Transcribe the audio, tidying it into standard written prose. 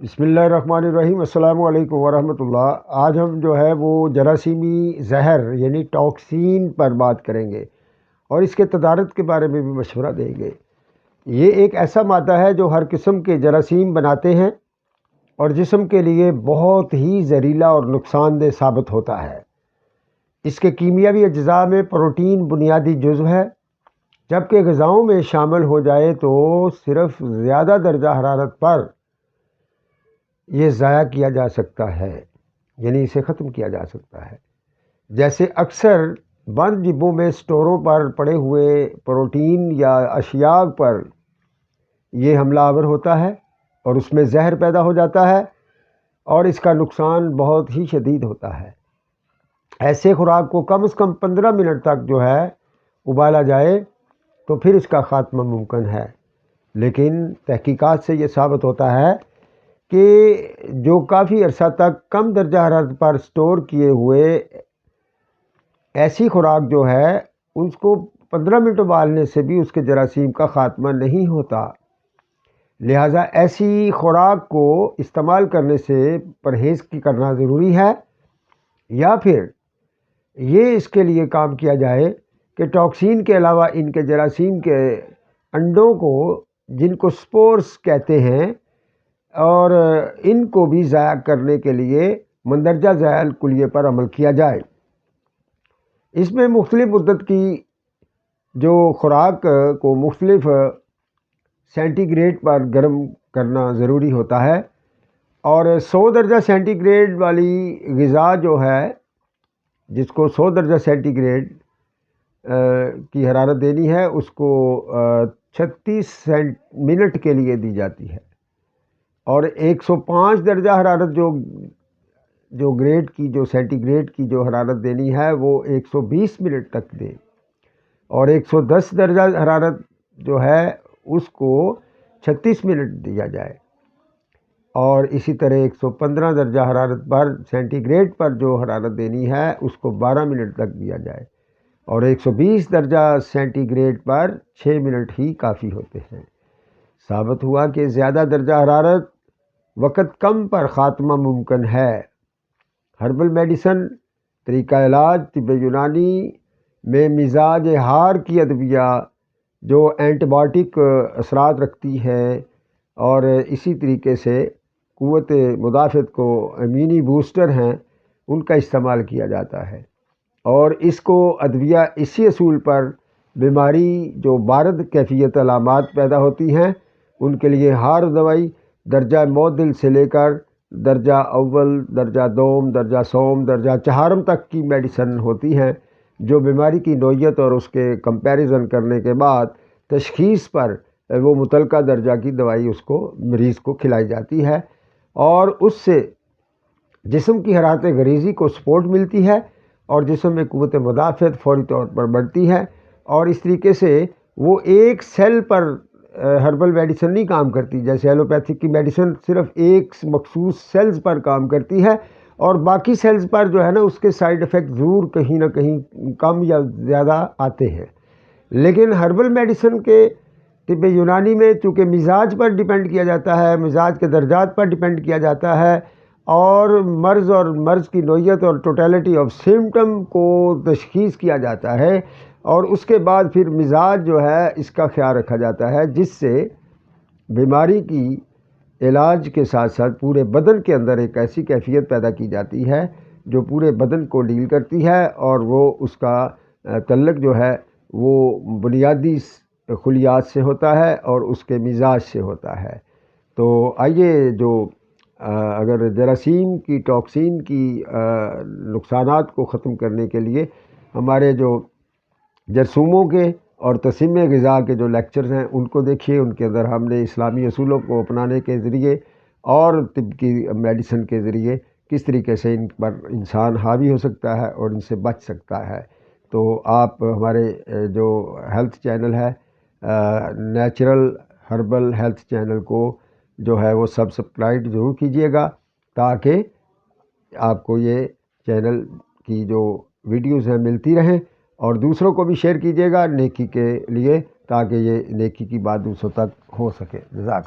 بسم اللہ الرحمن الرحیم۔ السلام علیکم ورحمۃ اللہ۔ آج ہم جو ہے وہ جراثیمی زہر یعنی ٹاکسین پر بات کریں گے اور اس کے تدارک کے بارے میں بھی مشورہ دیں گے۔ یہ ایک ایسا مادہ ہے جو ہر قسم کے جراثیم بناتے ہیں اور جسم کے لیے بہت ہی زہریلا اور نقصان دہ ثابت ہوتا ہے۔ اس کے کیمیاوی اجزاء میں پروٹین بنیادی جزو ہے، جبکہ غذاؤں میں شامل ہو جائے تو صرف زیادہ درجہ حرارت پر یہ ضائع کیا جا سکتا ہے، یعنی اسے ختم کیا جا سکتا ہے۔ جیسے اکثر بند ڈبوں میں سٹوروں پر پڑے ہوئے پروٹین یا اشیاء پر یہ حملہ آور ہوتا ہے اور اس میں زہر پیدا ہو جاتا ہے اور اس کا نقصان بہت ہی شدید ہوتا ہے۔ ایسے خوراک کو کم از کم 15 منٹ تک جو ہے ابالا جائے تو پھر اس کا خاتمہ ممکن ہے، لیکن تحقیقات سے یہ ثابت ہوتا ہے کہ جو کافی عرصہ تک کم درجہ حرارت پر سٹور کیے ہوئے ایسی خوراک جو ہے اس کو 15 منٹ ابالنے سے بھی اس کے جراثیم کا خاتمہ نہیں ہوتا۔ لہٰذا ایسی خوراک کو استعمال کرنے سے پرہیز کرنا ضروری ہے، یا پھر یہ اس کے لیے کام کیا جائے کہ ٹاکسین کے علاوہ ان کے جراثیم کے انڈوں کو، جن کو سپورس کہتے ہیں، اور ان کو بھی ضائع کرنے کے لیے مندرجہ ذیل کلیے پر عمل کیا جائے۔ اس میں مختلف مدت کی جو خوراک کو مختلف سینٹی گریڈ پر گرم کرنا ضروری ہوتا ہے، اور 100 درجہ سینٹی گریڈ والی غذا جو ہے، جس کو 100 درجہ سینٹی گریڈ کی حرارت دینی ہے، اس کو 36 منٹ کے لیے دی جاتی ہے، اور 105 درجہ حرارت جو گریڈ کی، جو سینٹی گریڈ کی جو حرارت دینی ہے وہ 120 منٹ تک دے، اور 110 درجہ حرارت جو ہے اس کو 36 منٹ دیا جائے، اور اسی طرح 115 درجہ حرارت پر سینٹی گریڈ پر جو حرارت دینی ہے اس کو 12 منٹ تک دیا جائے، اور 120 درجہ سینٹی گریڈ پر 6 منٹ ہی کافی ہوتے ہیں۔ ثابت ہوا کہ زیادہ درجہ حرارت وقت کم پر خاتمہ ممکن ہے۔ ہربل میڈیسن، طریقہ علاج طب یونانی میں مزاج ہار کی ادویہ جو اینٹی بائیوٹک اثرات رکھتی ہے اور اسی طریقے سے قوت مدافعت کو امیونی بوسٹر ہیں، ان کا استعمال کیا جاتا ہے، اور اس کو ادویہ اسی اصول پر بیماری جو بارد کیفیت علامات پیدا ہوتی ہیں ان کے لیے ہار دوائی درجہ معدل سے لے کر درجہ اول، درجہ دوم، درجہ سوم، درجہ چہارم تک کی میڈیسن ہوتی ہیں، جو بیماری کی نوعیت اور اس کے کمپیریزن کرنے کے بعد تشخیص پر وہ متعلقہ درجہ کی دوائی اس کو مریض کو کھلائی جاتی ہے، اور اس سے جسم کی حرارت غریزی کو سپورٹ ملتی ہے اور جسم میں قوت مدافعت فوری طور پر بڑھتی ہے، اور اس طریقے سے وہ ایک سیل پر ہربل میڈیسن نہیں کام کرتی، جیسے ایلوپیتھک کی میڈیسن صرف ایک مخصوص سیلز پر کام کرتی ہے، اور باقی سیلز پر جو ہے نا اس کے سائیڈ ایفیکٹ ضرور کہیں نہ کہیں کم یا زیادہ آتے ہیں۔ لیکن ہربل میڈیسن کے طب یونانی میں چونکہ مزاج پر ڈیپینڈ کیا جاتا ہے، مزاج کے درجات پر ڈیپینڈ کیا جاتا ہے، اور مرض کی نوعیت اور ٹوٹیلٹی آف سمٹم کو تشخیص کیا جاتا ہے، اور اس کے بعد پھر مزاج جو ہے اس کا خیال رکھا جاتا ہے، جس سے بیماری کی علاج کے ساتھ ساتھ پورے بدن کے اندر ایک ایسی کیفیت پیدا کی جاتی ہے جو پورے بدن کو ڈیل کرتی ہے، اور وہ اس کا تعلق جو ہے وہ بنیادی خلیات سے ہوتا ہے اور اس کے مزاج سے ہوتا ہے۔ تو آئیے جو اگر جراثیم کی ٹاکسین کی نقصانات کو ختم کرنے کے لیے ہمارے جو جرثوموں کے اور تسمیم غذا کے جو لیکچرز ہیں ان کو دیکھیے، ان کے اندر ہم نے اسلامی اصولوں کو اپنانے کے ذریعے اور طب کی میڈیسن کے ذریعے کس طریقے سے ان پر انسان حاوی ہو سکتا ہے اور ان سے بچ سکتا ہے۔ تو آپ ہمارے جو ہیلتھ چینل ہے، نیچرل ہربل ہیلتھ چینل کو جو ہے وہ سبسکرائب ضرور کیجیے گا، تاکہ آپ کو یہ چینل کی جو ویڈیوز ہیں ملتی رہیں، اور دوسروں کو بھی شیئر کیجیے گا نیکی کے لیے، تاکہ یہ نیکی کی بات دوسروں تک ہو سکے۔ جزاک اللہ۔